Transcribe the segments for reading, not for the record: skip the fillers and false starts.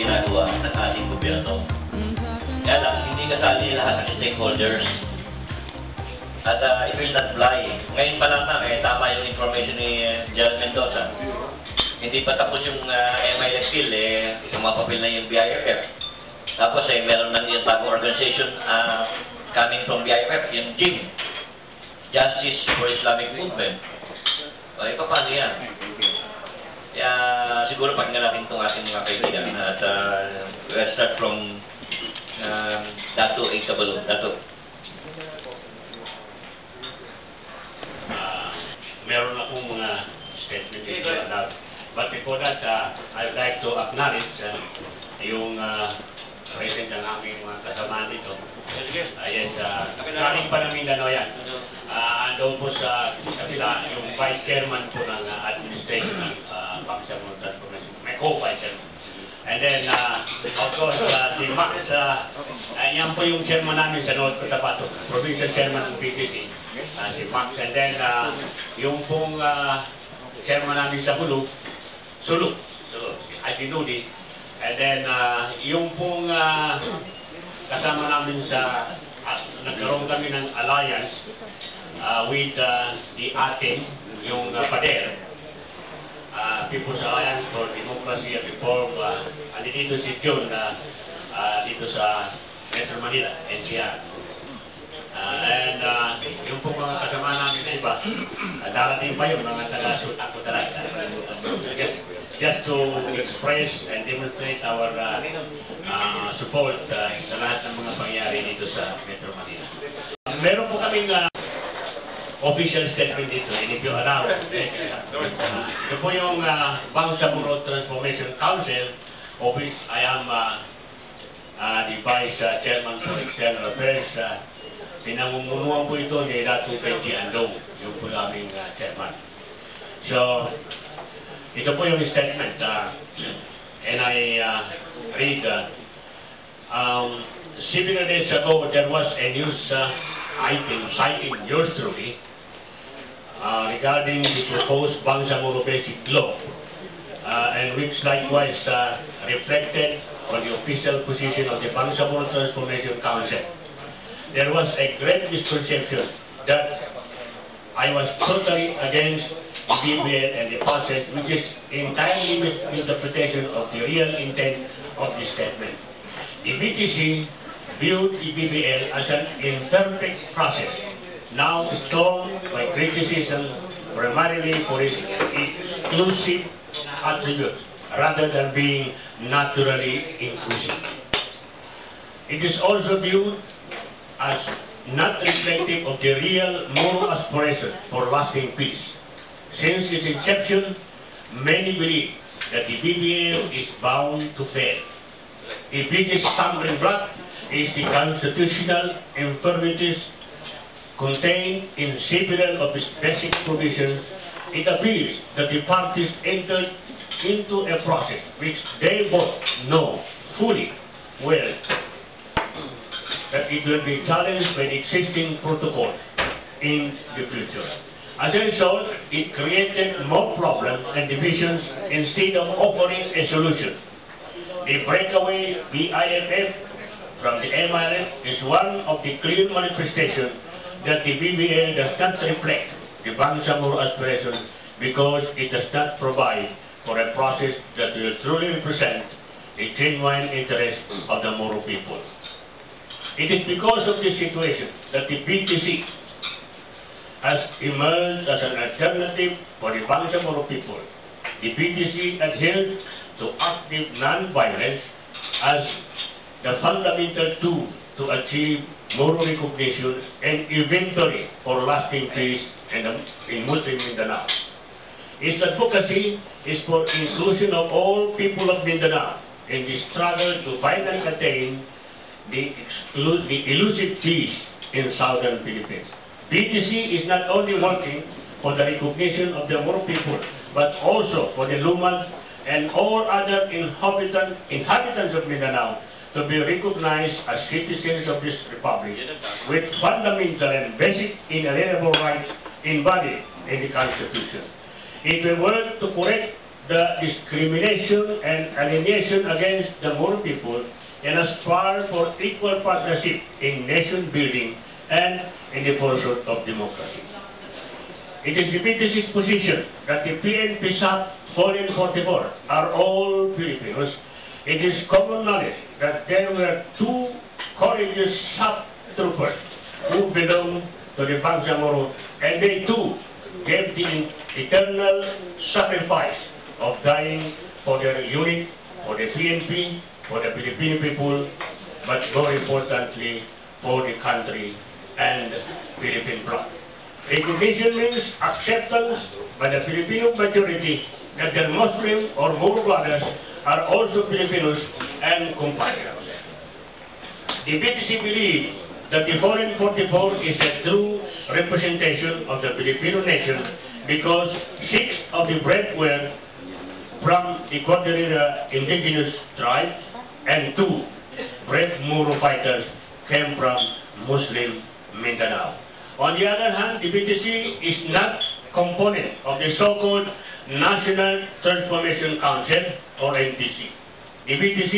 ginagawa ng ating gobyerno. Kaya lang, hindi kasali lahat ng stakeholders. At it will not fly. Ngayon pa lang tama yung information ni Gerald Mendoza. Hindi pa tapos yung MIS bill, tumapapil na yung BIFF. Tapos meron na yung bagong organization coming from BIFF, yung JIM, Justice for Islamic Movement. Paano yan? Kaya siguro pakinggan natin itong aking mga kaibigan at let's start from Dato Isabel. Dato. Meron akong mga statement dito. But before that, I'd like to acknowledge yung present ng aming mga kasama dito. Yes, galing pa ng Mindanao yan. Doon po sa kapila, yung Vice Chairman po ng Administration ng Bangsamoro Transformation. May co-Vice Chairman. And then, of course, si Max, yan po yung chairman namin sa North Cotabato, Provincial Chairman ng PTC, si Max. And then, yung pong chairman namin sa Sulu, si Nudi. And then, yung pong kasama namin sa, nagkaroon kami ng alliance with the ATEN, yung PADER, People's Alliance for Democracy and Reform. Dito si John, dito sa Metro Manila, NCR. And yung pong mga kasama namin na iba, darating pa yung mga taga-Sultan ko talaga. Just to express and demonstrate our support sa lahat ng mga pangyayari dito sa Metro Manila. Meron po kaming official statement dito, and if you allow, ito po yung Bangsamoro Transformation Council, of which I am the Vice Chairman for External Affairs. Pinamumunuan po ito ni Dato Benji Andong, yung po aming chairman. So, ito po yung statement, and I read, several days ago there was a news item citing yours truly regarding the proposed Bangsamoro Basic Law, and which likewise reflected on the official position of the Bangsamoro Transformation Council. There was a great misconception that I was totally against the BBL and the process, which is entirely misinterpretation of the real intent of the statement. The BTC viewed the BBL as an imperfect process, now stormed by criticism primarily for its exclusive attributes, rather than being naturally inclusive. It is also viewed as not reflective of the real moral aspiration for lasting peace. Since its inception, many believe that the BBL is bound to fail. The biggest stumbling block is the constitutional infirmities contained in several of its basic provisions. It appears that the parties entered into a process which they both know fully well that it will be challenged by the existing protocol in the future. As a result, it created more problems and divisions instead of offering a solution. The breakaway BIFF from the MRF is one of the clear manifestations that the BBL does not reflect the Bangsamoro aspirations because it does not provide for a process that will truly represent the genuine interest of the Moro people. It is because of this situation that the BTC has emerged as an alternative for the Bangsamoro people. The BTC adheres to active non-violence as the fundamental tool to achieve Moro recognition and eventually for lasting peace in Muslim Mindanao. Its advocacy is for inclusion of all people of Mindanao in the struggle to finally attain the elusive peace in southern Philippines. BTC is not only working for the recognition of the Moro people, but also for the Lumans and all other inhabitants of Mindanao to be recognized as citizens of this republic with fundamental and basic inalienable rights embodied in the Constitution. It will work to correct the discrimination and alienation against the Moro people and aspire for equal partnership in nation building and in the pursuit of democracy. It is the BTC's position that the PNP SAP 444 are all Filipinos. It is common knowledge that there were two courageous SAP troopers who belonged to the Bangsamoro, and they too gave the eternal sacrifice of dying for their unit, for the PNP, for the Filipino people, but more importantly, for the country and Philippine bloc. Recognition means acceptance by the Filipino majority that their Muslim or Moro brothers are also Filipinos and compatriots. The BTC believes that the 444 is a true representation of the Filipino nation because 6 of the brave were from the Cordillera indigenous tribe and 2 brave Moro fighters came from Muslim Mindanao. On the other hand, the BTC is not component of the so-called National Transformation Council or NTC. The BTC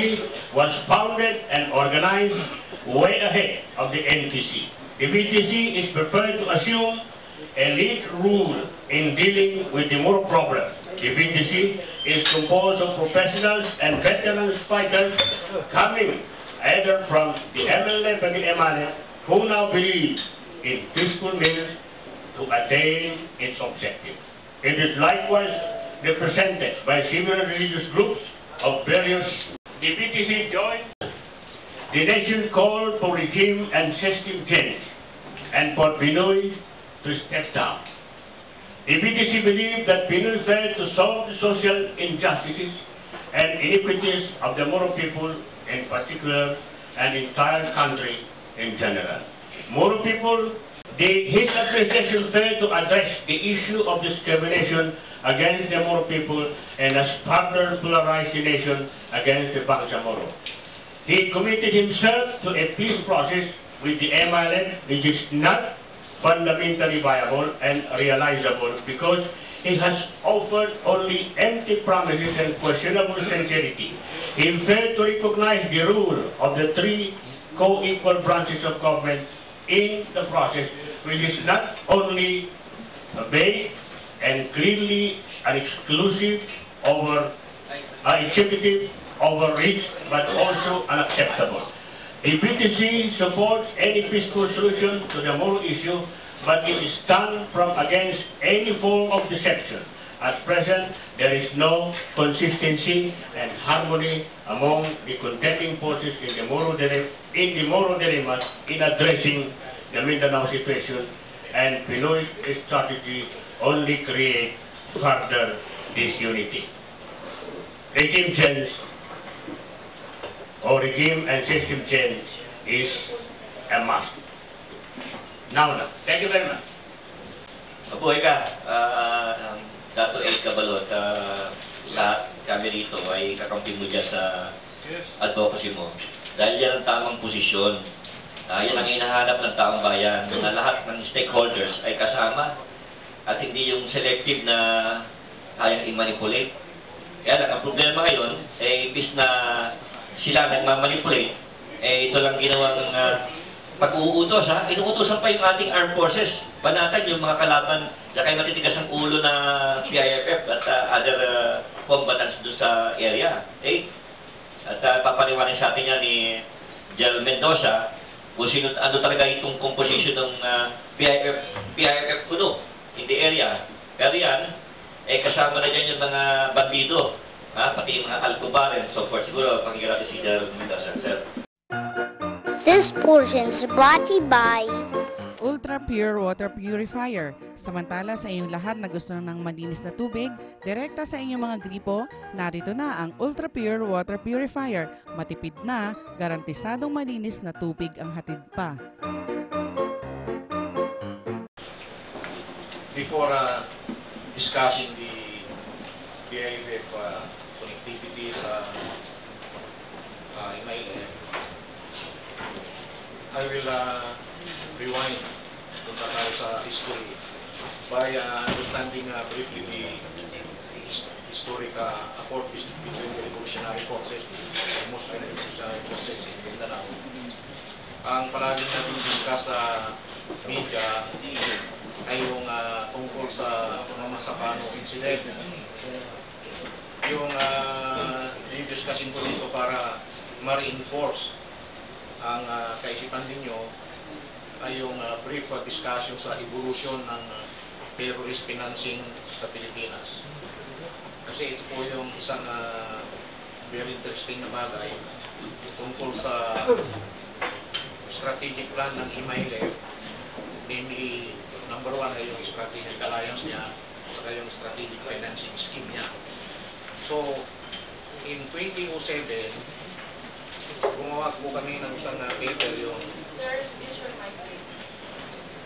was founded and organized way ahead of the NTC. The BTC is prepared to assume a lead role in dealing with the Moro problem. The BTC is composed of professionals and veterans fighters coming either from the MLF and the MLF who now believe in peaceful means to attain its objective. It is likewise represented by civil and religious groups of various. The BTC joined the nation's call for regime and system change and for Pinoy to step down. The BTC believes that Pinoy failed to solve the social injustices and iniquities of the Moro people in particular and the entire country in general. Moro people, his administration failed to address the issue of discrimination against the Moro people and has further polarized the nation against the Bangsamoro. He committed himself to a peace process with the MLF which is not fundamentally viable and realizable because he has offered only empty promises and questionable sincerity. He failed to recognize the rule of the 3 co-equal branches of government in the process, which is not only vague and clearly an exclusive over executive overreach, but also unacceptable. The BTC supports any peaceful solution to the Moro issue, but it stands from against any form of deception. At present, there is no consistency and harmony among the contending forces in the Moro dilemma in addressing the Mindanao situation, and Pinoy's strategy only creates further disunity. Regime change or regime and system change is a must. Now, thank you very much. Mabuhay ka, Dato A. Cabalot. Lahat kami rito ay kakampi mo dyan sa advocacy mo. Dahil yan ang tamang posisyon. Yan ang hinahanap ng taong bayan na lahat ng stakeholders ay kasama at hindi yung selective na kayang i-manipulate. Kaya lang, ang problema ngayon, imbis na sila nagmamanipulate, ito lang ginawang pag-uutos, inuutosan pa yung ating armed forces. Banatan yung mga kalaban, kaya matitigas ang ulo na PIFF at other combatants doon sa area. At papaliwanag sa atin yan ni Jel Mendoza kung sino, ano talaga itong composition ng PIFF kuno in the area. Pero yan, kasama na dyan yung mga bandido, pati yung mga Alcobar and so forth. Siguro, pakinggan natin si Jel Mendoza, sir. This portion is brought to you by Ultra Pure Water Purifier. Samantala sa inyong lahat na gusto ng malinis na tubig, direkta sa inyong mga gripo, narito na ang Ultra Pure Water Purifier. Matipid na, garantisadong malinis na tubig ang hatid pa. Before discussing the PIFF connectivity sa MLF, I will rewind punta tayo sa history by understanding briefly the historic accord between the revolutionary forces, the Muslim revolutionary forces in Mindanao. Ang palagi natin discuss sa media ay yung tungkol sa Masapano incident. Yung discussin ko dito para ma-reinforce ang kaisipan ninyo ay yung brief discussion sa evolution ng terrorist financing sa Pilipinas. Kasi ito po yung isang very interesting na bagay tungkol sa strategic plan ng Imaylep, namely number 1 ay yung strategic alliance niya saka yung strategic financing scheme niya. So, in 2007, gumawa po kami ng isang paper yung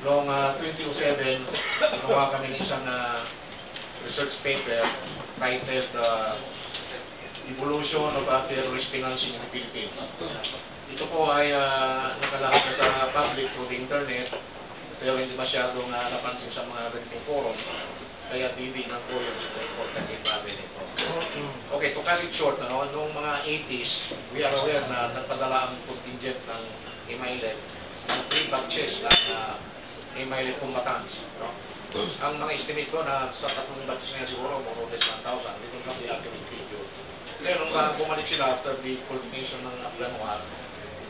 noong 2007, gumawa kami ng isang research paper titled Evolution of Terrorist Financing in the Philippines. Ito po ay nakalahad na sa public through the internet, pero hindi masyadong napansin sa mga ganitong forum, kaya titignan po yung important bagay nito. Okay, to cut it short, noong mga 80s, we are aware na nagpadala ang contingent ng Imaylep ng 3 batches ng Imaylep combatants. Ang mga estimate ko na sa tatlong batches na siguro, more or less 1,000. Dito kami accurate figure. Pero nung bumalik sila after the culmination ng Afghan War,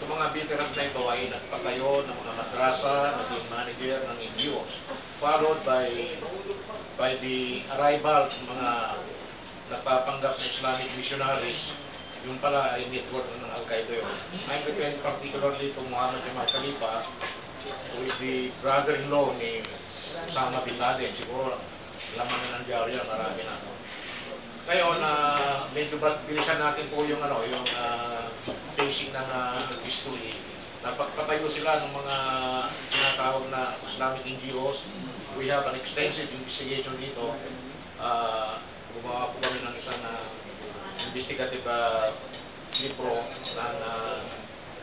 itong mga veterans na ito ay nagpatayo ng mga madrasa, naging manager ng NGOs, followed by the arrival ng mga nagpapanggap na Islamic missionaries. Yung pala ay network ng Al-Qaeda yun. I'm referring particularly to Muhammad Jamal Khalifa, who is the brother-in-law ni Osama Bin Laden. Siguro laman na ng diaryo, marami na. Ngayon, medyo bilisan natin po yung basic ng history. Napagpatayo sila ng mga tinatawag na Islamic NGOs. We have an extensive investigation dito. Gumawa po kami ng isang investigative libro ng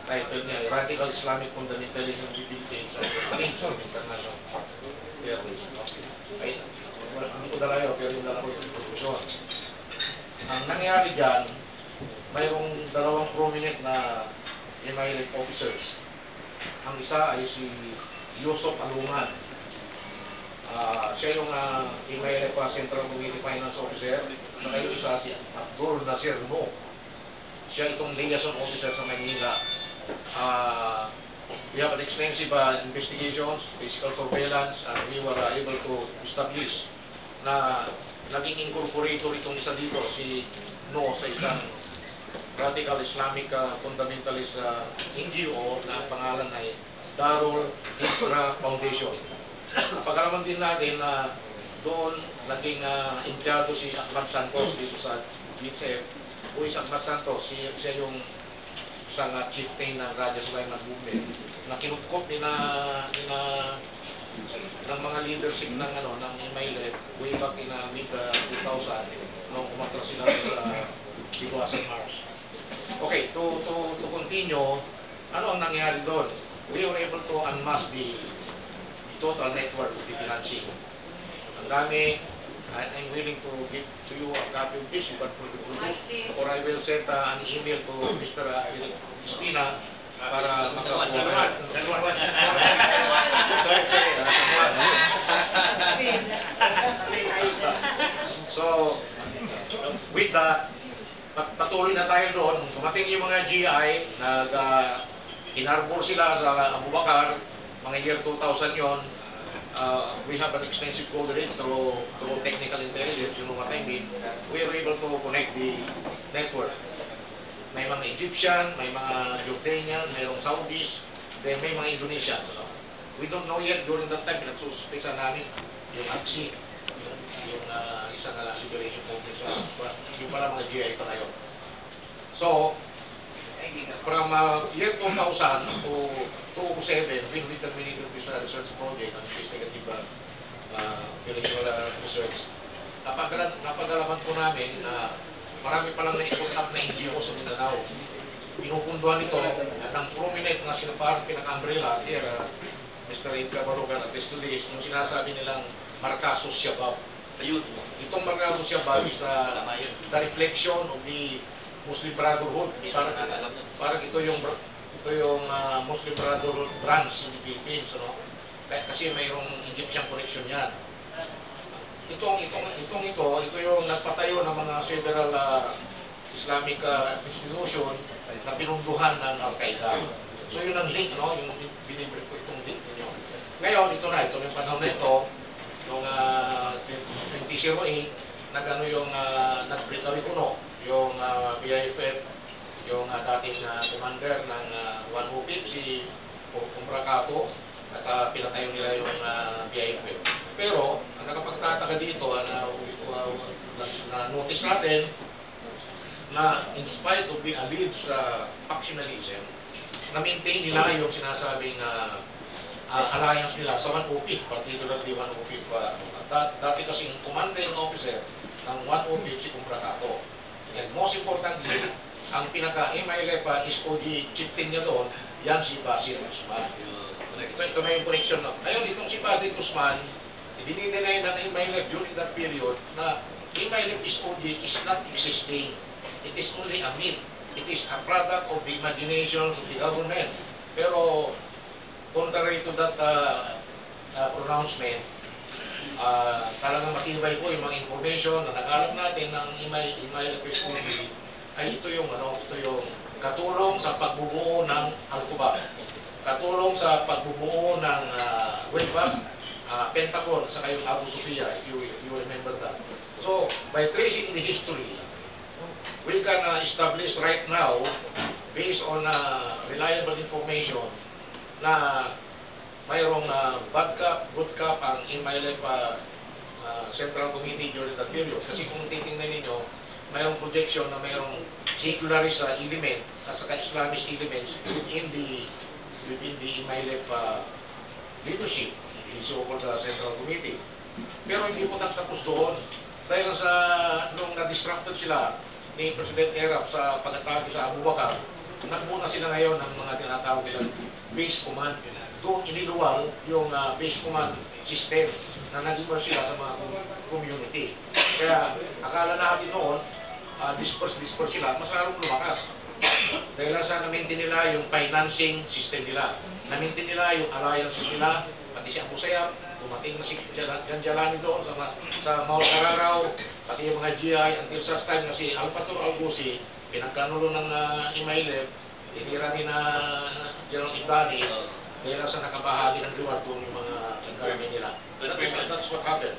title niya, Radical Islamic Fundamentalism in the Philippines and the Links of International Terrorism. Ay, hindi ko dala yun, pero yung dala ko yung introduction. Ang nangyari dyan, mayroong dalawang prominent na Imaylep officers. Ang isa ay si Yusuf Aluman. Siya yung Imaylep Central Committee Finance Officer. Saka yung isa si Abdul Nasir Mo. Siya itong liaison officer sa Manila. We have an extensive investigations, physical surveillance, and we were able to establish na naging incorporator itong isa dito, si No, sa isang Radical Islamic Fundamentalist NGO na ang pangalan ay Darul Isra Foundation. Pagkalaman din natin na doon naging empleyado si Ahmad Santos dito sa GSF. O si Ahmad Santos, siya yung isang chieftain ng Raja Sulaiman movement na kinukop ng mga leadership ng Imaylep way back in mid-2000 nung umatras sila sa Bigoasan Mars. Okay, to continue, ano ang nangyari doon? We were able to unmask the total network of the financing. Ang dami, I'm willing to give to you a copy of this, you can produce, or I will send an email to Mr. Espina para makakuha. So, with that, patuloy na tayo doon. Dumating yung mga GI, inarbor sila sa Abu Bakar, mga year 2000 yon. We have an extensive coverage through technical intelligence, you know what I mean. We were able to connect the network. May mga Egyptian, may mga Jordanian, mayroong Saudis, then may mga Indonesians. We don't know yet during that time, pinagsuspisa namin yung AXI, yung isang liberation movement. Yung pala mga GI pala yun. So, from year 2000 to 2007, we terminated this research project, ang investigative research. Napagalaman po namin na marami palang na-put up na NGO sa Mindanao. Pinupunduhan ito at ang prominent na parang pinaka-umbrella here, Mr. Edgar Barugan at Estudies, yung sinasabi nilang Marcasos Shabab. Itong mga Muslim values na the reflection of the Muslim Brotherhood. Parang ito yung Muslim Brotherhood branch in the Philippines, no? Kasi mayroong Egyptian connection yan. Ito yung nagpatayo ng mga several Islamic institution na pinunduhan ng Al-Qaeda. So yun ang link, no? Yung binibre ko itong link ninyo. Ngayon, ito yung panahon na ito, yung 2008, nag-Britawi Kuno, yung BIFF, yung dating commander ng 105, si Umbrakato, at pinatayo nila yung BIFF. Pero, ang nakapagtataka dito, na-notice natin, na in spite of the alleged factionalism, na-maintain nila yung sinasabing alliance nila sa 105, particularly 105. Dati kasing commanding officer ng 105 si Umbrakato. And most importantly, ang pinaka-MILF SOG chieftain niya doon, yan si Basil Guzman. Ito na yung connection. Ngayon, itong si Basil Guzman, dininay ng MILF during that period na MILF SOG is not existing. It is only a myth. It is a product of the imagination of the government. Pero, contrary to that pronouncement, talagang matibay po yung mga information na nag-alap natin ng MILF SOG ay ito yung katulong sa pagbubuo ng Al-Quba, katulong sa pagbubuo ng Webab, Pentagon, sa kayong Abu Sofia, if you remember that. So, by tracing the history, we can establish right now, based on reliable information, na mayroong bad cop, good cop ang MILF Central Committee during that period. Kasi kung titingnan ninyo, mayroong projection na mayroong secularist element at saka Islamist elements within the MILF leadership, the so-called Central Committee. Pero hindi po nagtapos doon. Dahil sa nung na-distracted sila ni President Erap sa pag-atake sa Abu Bakar, nagmuna sila ngayon ng mga tinatawag nilang base command. Doon iniluwal yung base command system na nag-iba sila sa mga community. Kaya akala natin noon, disperse sila, mas larong lumakas. Dahil sa na-maintain nila yung financing system nila, na-maintain nila yung alliances nila, pati si Abu Sayyaf, dumating na si Janjalani doon sa Mount Cararaw, pati yung mga GI, until sa time na si Alpator Albusi, pinagkanulo ng MILF, tinira ni na General Ibani, dahil sa nakabahagi ng reward kung yung mga garment nila. That's what happened.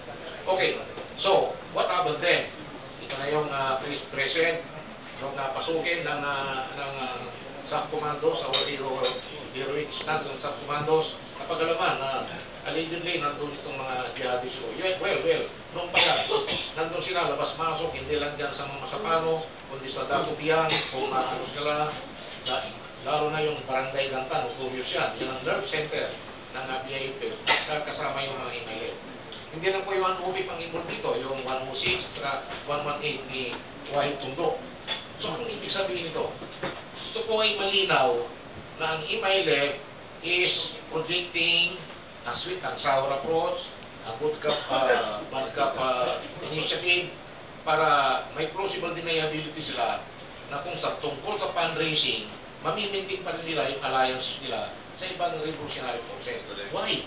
Okay, so, what happened then? Ito na yung present, yung pasukin ng sub-commandos, our heroic stance ng sub-commandos, napagalaman na allegedly nandun itong mga jihadis ko. Well, nung pala, nandun sila labas-masok, hindi lang dyan sa mga Masapano, kundi sa Dagupian, kung ano sila, lalo na yung Barangay Ganta, notorious yan. Yan ang nerve center ng BIFF, kasama yung mga MILF. Hindi lang po yung 105 ang involved dito, yung 106 at 118 ni Wahid Tundo. So, anong ibig sabihin nito? Ito po ay malinaw na ang MILF is projecting a sweet and sour approach, a good cup, bad cup initiative para may plausible deniability sila na kung sa tungkol sa fundraising, mamimintin pa rin nila yung alliances nila sa ibang revolutionary process. Why?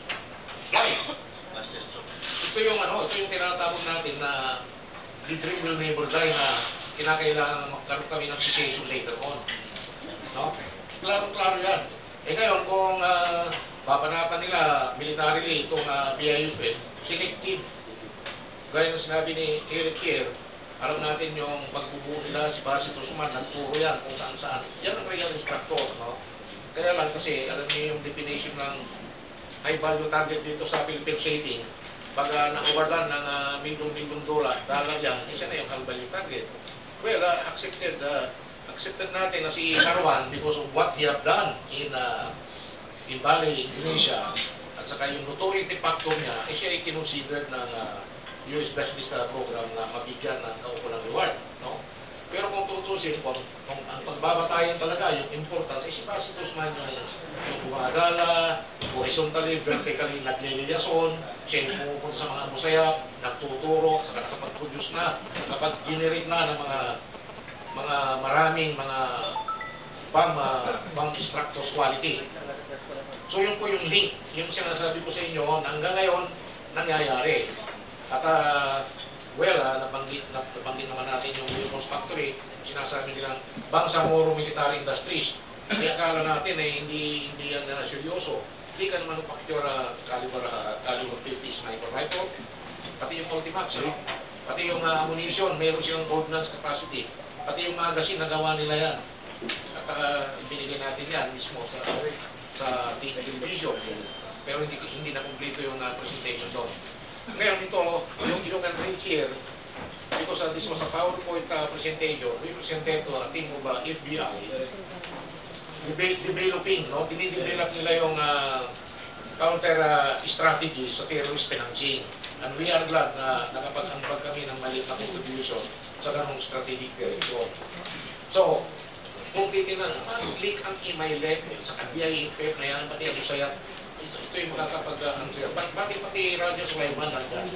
Ito yung tinatawag natin na the dream will never die na kinakailangan magkaroon kami ng cessation later on. No? Klaro yan. Ngayon, kung papanapan nila militarily itong BIFF, selective. Gaya ng sinabi ni Eric Kier, alam natin yung pagbubuo nila, si Basil Guzman, nagturo yan kung saan-saan. Yan ang real instructor, no? Kaya lang kasi, alam niyo yung definition ng high value target dito sa Philippine Saving. Pag na-overrun ng $1,000,000 dollar yan, isa na yung high value target. Well, accepted natin na si Marwan because of what he have done in Bali, Indonesia, at saka yung notoriety factor niya, siya ay kinonsidered ng US Best Vista Program na mabigyan ng kaukulang reward, no? Pero kung tutusin, kung ang pagbabatayan talaga, yung importance, si Basil Guzman yung gumagala, horizontally, vertically, nagliliyason, siya yung pumupunta sa mga musaya, nagtuturo, saka nakapag-produce na, nakapag-generate na ng mga maraming mga bang instructors quality. So yun po yung link, yung sinasabi ko sa inyo na hanggang ngayon nangyayari. At nabanggit naman natin yung Wilcox Factory, sinasabi nilang Bangsamoro Military Industries. Hindi akala natin hindi yan na seryoso. Hindi ka naman manufacture caliber 50 sniper rifle, pati yung Ultimax, pati yung ammunition, mayroon silang ordnance capacity, pati yung magazine, nagawa nila yan. At binigay natin yan mismo sa division. Pero hindi na kumpleto yung presentation doon. Ngayon ito, yung inuman right here, because this was a PowerPoint presentation, we presented to a team of FBI, developing, dinidevelop nila yung counter strategy sa terrorist financing. And we are glad na nakapag-ambag kami ng maliit na contribution sa ganong strategic direction. So, kung titignan, click ang email sa FBI na yan, pati ang Usayat, ito yung makakapag-answer. Bakit pati Radyo Sulaiman nandyan?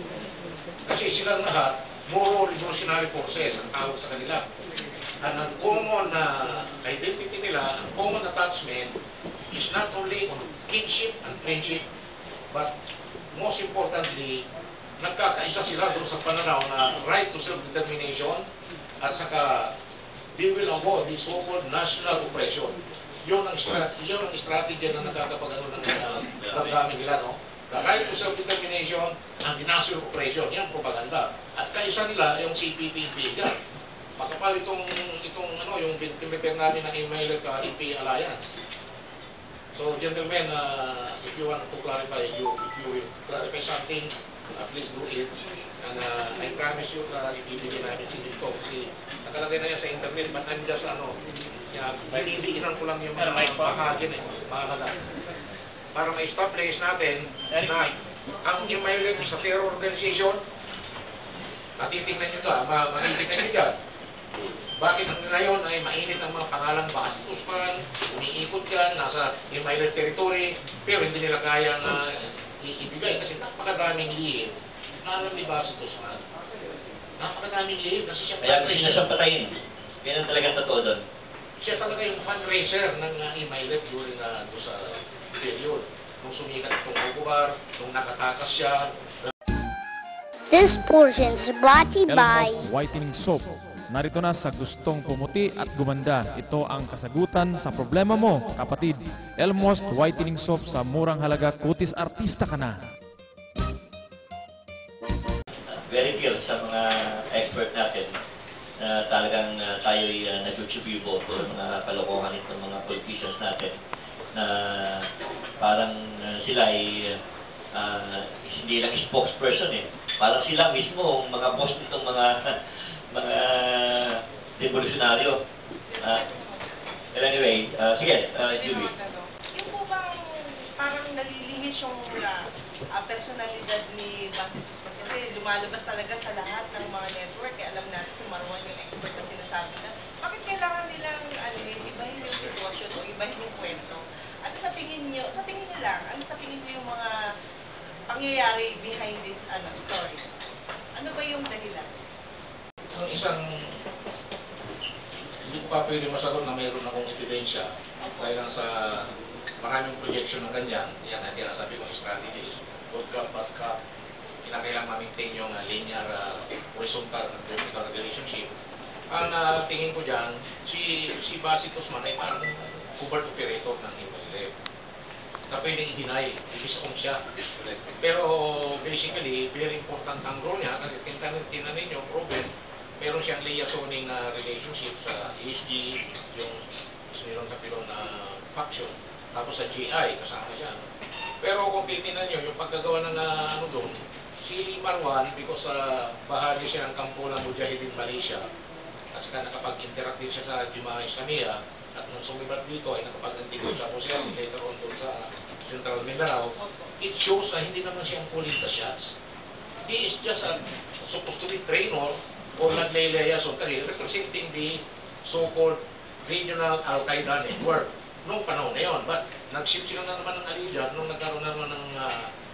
Kasi silang lahat, more revolutionary forces ang tawag sa kanila. And ang common identity nila, ang common attachment is not only on kinship and friendship, but most importantly, nagkakaisa sila doon sa pananaw na right to self-determination at saka they will avoid the so-called national oppression. Yun ang strategy na nagkakapag-ano ng damdamin nila, no? The right to self-determination and the national oppression, yan propaganda. At kaisa nila yung CPP-Biga. Makapal yung pinipir namin ng email at EP Alliance. So, gentlemen, if you want to clarify, if you will clarify something, please do it. And I promise you na ibibigay namin si Dito kasi nakalagay na yan sa internet, but I'm just binibiginan ko lang yung mga bahagi na mahalaga. Para ma-establish natin na ang email sa terror organization, matitignan nyo ka, matitignan nyo dyan. Bakit ngayon ay mainit ang mga pangalang bastos pa, umiikot yan, nasa email territory, pero hindi nila kaya na ibigay kasi napakadaming lihim. Nalang ni bastos man. Napakadaming lihim kasi siya Kaya kasi siya patayin. Yan ang talagang totoo doon. Siya talaga yung fundraiser ng email during sa period. Nung sumikat itong Ogubar, nung nakatakas siya. This portion is brought to you by Elmos Whitening Soap. Narito na sa gustong pumuti at gumanda. Ito ang kasagutan sa problema mo, kapatid. Elmos Whitening Soap sa murang halaga, kutis artista ka na. Very clear sa mga expert natin na talagang tayo'y nag-utsubibo sa mga kalokohan itong mga politicians natin na parang sila ay hindi lang spokesperson parang sila mismo mga boss nitong mga revolusyonaryo. Anyway, sige, Julie. Yung po bang parang nalilinis yung personalidad ni Basis kasi lumalabas talaga sa lahat ng mga network. Alam natin kung Marwan yung expert na sinasabi na bakit kailangan nilang ibahin yung sitwasyon o ibahin yung kwento. At sa tingin niyo lang, sa tingin niyo yung mga pangyayari behind this story? Ano ba yung dahilan? Ang isang, hindi ko pa pwede masagot na mayroon akong ebidensya dahil lang sa maraming projection ng ganyan, yan ang tinasabi kong strategies, good cop, bad cop, kinakailangan ma-maintain yung linear, horizontal and vertical relationship. Ang tingin ko dyan, si Basit Osman ay parang covert operator ng Himalaya na pwedeng i-deny, ibig kong siya. Pero basically, very important ang role niya kasi tinan ninyo, proven, meron siyang liaisoning relationship sa ESG, yung meron sa pilon na faction, tapos sa GI, kasama siya. Pero kung titinan nyo, yung pagkagawa ng doon, si Marwan, because bahagi siya ng kampo ng Mujahidin Malaysia, kasi nakapag-interact din siya sa Jemaah Islamiyah, at nung sumibat dito ay nakapag-antigo siya po siya, later on doon sa Central Mindanao, it shows na hindi naman siyang calling the shots. He is just supposed to be trainer or naglalayason kasi representing the so-called regional Al-Qaeda network noong panahon na yun. But nag-shift sila na naman ng allegiance nung nagkaroon naman ng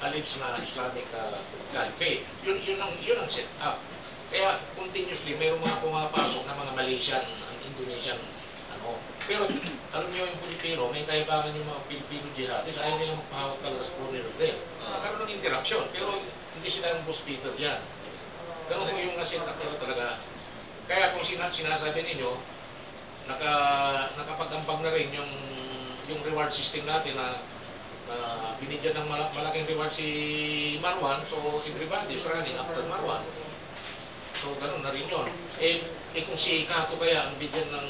alleged na Islamic caliphate. Yun ang set up. Kaya continuously mayroong mga pumapasok na mga Malaysian, Indonesian, ano. Pero alam niyo yung Pilipino, may kailangan yung mga Pilipino jihadis, ayaw nila magpahawak talaga sa Brunei Hotel. Nagkaroon ng interaction, pero hindi sila yung hospital dyan. Pero kung yung set up talaga, kaya kung sinasabi ninyo, nakapag-ambag na rin yung reward system natin na binigyan ng malaking reward si Marwan, so everybody is running after Marwan. So gano'n na rin yun. Kung si Kato kaya ang bigyan ng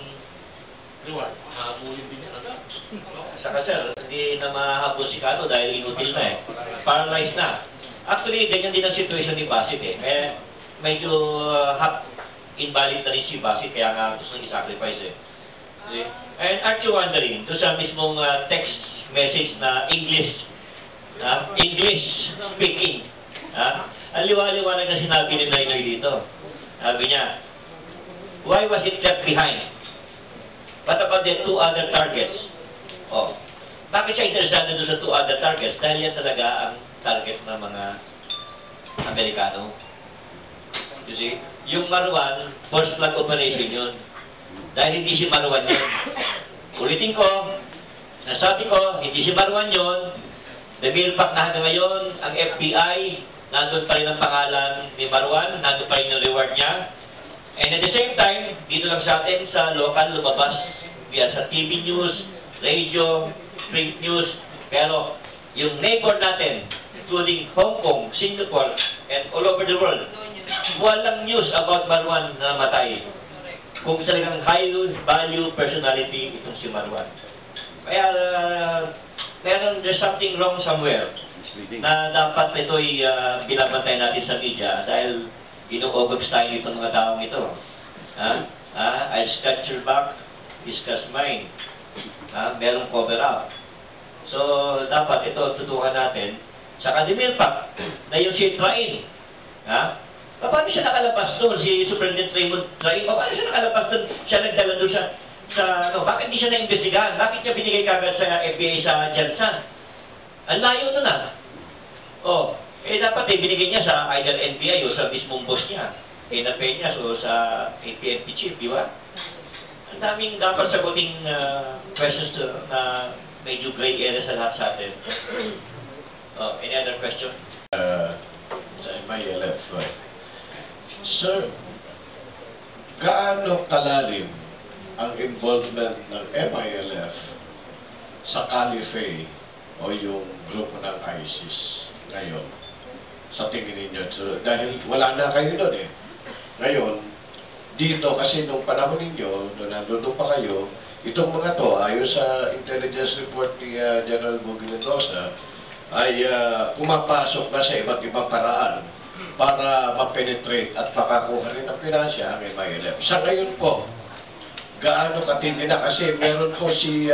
reward, mahabulin din yan agad. No? Saka sir, hindi na mahabol si Kato dahil inutil na eh. Paralyzed na. Actually, ganyan din ang situation ni Basit eh. Medyo half invalid na rin si Basit, kaya nga gusto nang i-sacrifice eh. See? And aren't you wondering, doon sa mismong text message na English speaking, ang liwa-liwanag na sinabi ni Noynoy dito. Sabi niya, why was it left behind? What about the two other targets? Oh, bakit siya interesado doon sa two other targets? Dahil yan talaga ang target ng mga Amerikano. You see? Yung Marwan, first flag operation yun. Dahil hindi si Marwan yun. Ulitin ko, nasabi ko, hindi si Marwan yun. The mere fact na hanggang ngayon, ang FBI, nandun pa rin ang pangalan ni Marwan, nandun pa rin yung reward niya. And at the same time, dito lang sa atin, sa local, lumabas via sa TV news, radio, print news, pero yung neighbor natin, including Hong Kong, Singapore, and all over the world, walang news about Marwan na matay. Kung talagang high value personality itong si Marwan. Kaya, there's something wrong somewhere na dapat ito'y binabantay natin sa media dahil inuugog tayo itong mga taong ito. I'll scratch your back, discuss mine. Merong cover up. So, dapat ito tutukan natin sa Kadimir Park na yung si Train. Paano siya nakalabas doon? Si Superintendent Raymond Train, paano siya nakalabas doon? Siya nagdala doon bakit hindi siya na-investigahan? Bakit niya binigay kagad sa FBI sa Jansan? Ang layo doon dapat binigay niya sa either NBI o sa mismong boss niya. Na Peñas o sa PNP chief, di ba? Ang daming dapat saguting questions na medyo gray area sa lahat sa atin. Any other question? Sa MILF, Sir, gaano kalalim ang involvement ng MILF sa Caliphate o yung grupo ng ISIS ngayon? Sa tingin ninyo, dahil wala na kayo doon eh. Ngayon, dito kasi nung panahon ninyo, nung nandun pa kayo, itong mga to, ayon sa intelligence report ni General Bugi Mendoza, ay pumapasok na sa iba't ibang paraan para ma-penetrate at makakuha rin ng finansya ang MILF. Sa ngayon po, gaano katindi na kasi meron po si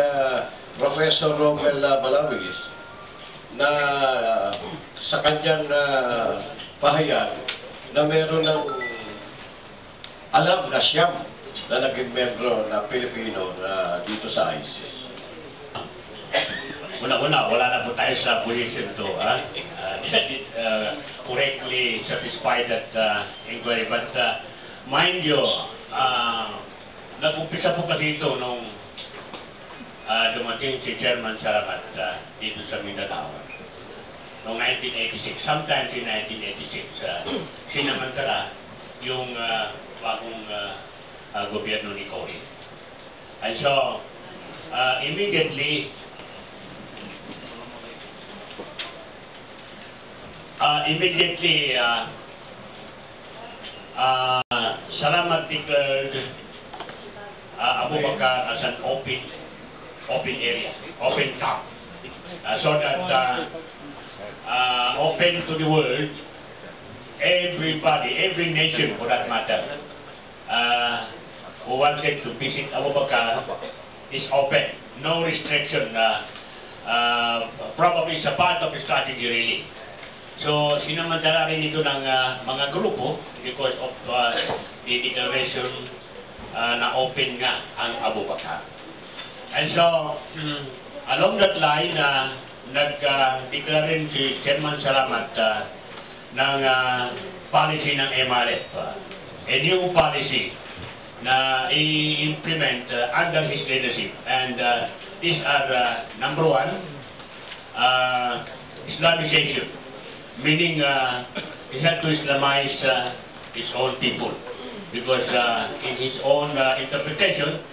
Professor Romel Balawis na sa kanyang pahayag na meron ng alam na siyam na naging membro na Pilipino na dito sa ISIS. Una-una, wala na po tayo sa position to correctly satisfy that inquiry. But mind you, nag-umpisa po kasi ito nung dumating si Chairman Saramat dito sa Mindanao. Noong 1986, sometimes in 1986, sinamantala yung bagong gobyerno ni Cory. And so, immediately, Saramat declared Abu Bakar as an open area, open camp, so that open to the world, everybody, every nation for that matter, who wanted to visit Abu Bakar is open, no restriction. Probably it's a part of the strategy really. So, sinamantala rin ito ng mga grupo because of the declaration na open nga ang Abu Bakar. And so, Along that line, nag-declare rin si Chairman Salamat ng policy ng MRF. A new policy na i-implement under his leadership. And these are, number one, Islamization, meaning he had to Islamize his own people. Because in his own interpretation,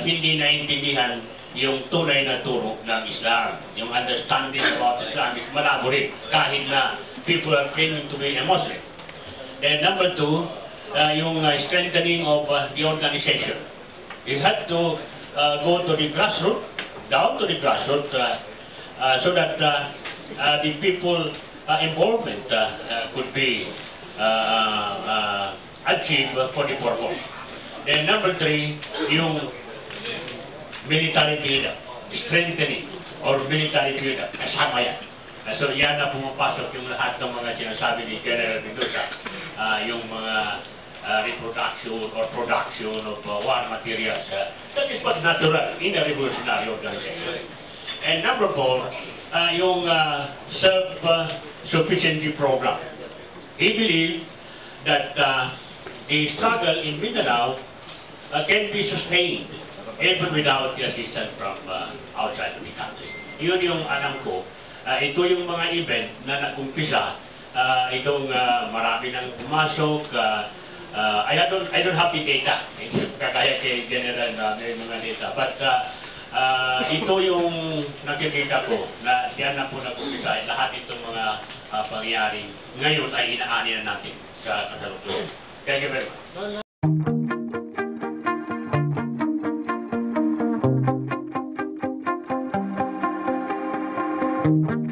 hindi naintindihan yung tunay na turo ng Islam. Yung understanding about Islam is malabo rin, kahit na people are claiming to be a Muslim. And number two, yung strengthening of the organization. You had to go to the grassroots, down to the grassroots, so that the people involvement could be achieved for the purpose. Then number three, yung military build-up, strengthening or military build-up, kasama yan. So yan na pumapasok yung lahat ng mga sinasabi ni General Mendoza, yung mga reproduction or production of war materials. That is what's natural in a revolutionary organization. And number four, yung self-sufficiency program. He believed that the struggle in Mindanao can be sustained even without the assistance from outside of the country. Yun yung alam ko. Ito yung mga event na nag-umpisa. Itong marami nang pumasok. I don't have the data. Kagaya kay General na may mga data. But ito yung nakikita ko na yan na po nag-umpisa. Lahat itong mga pangyayari ngayon ay inaani na natin sa kasalukuyan. Thank you very much. Thank you.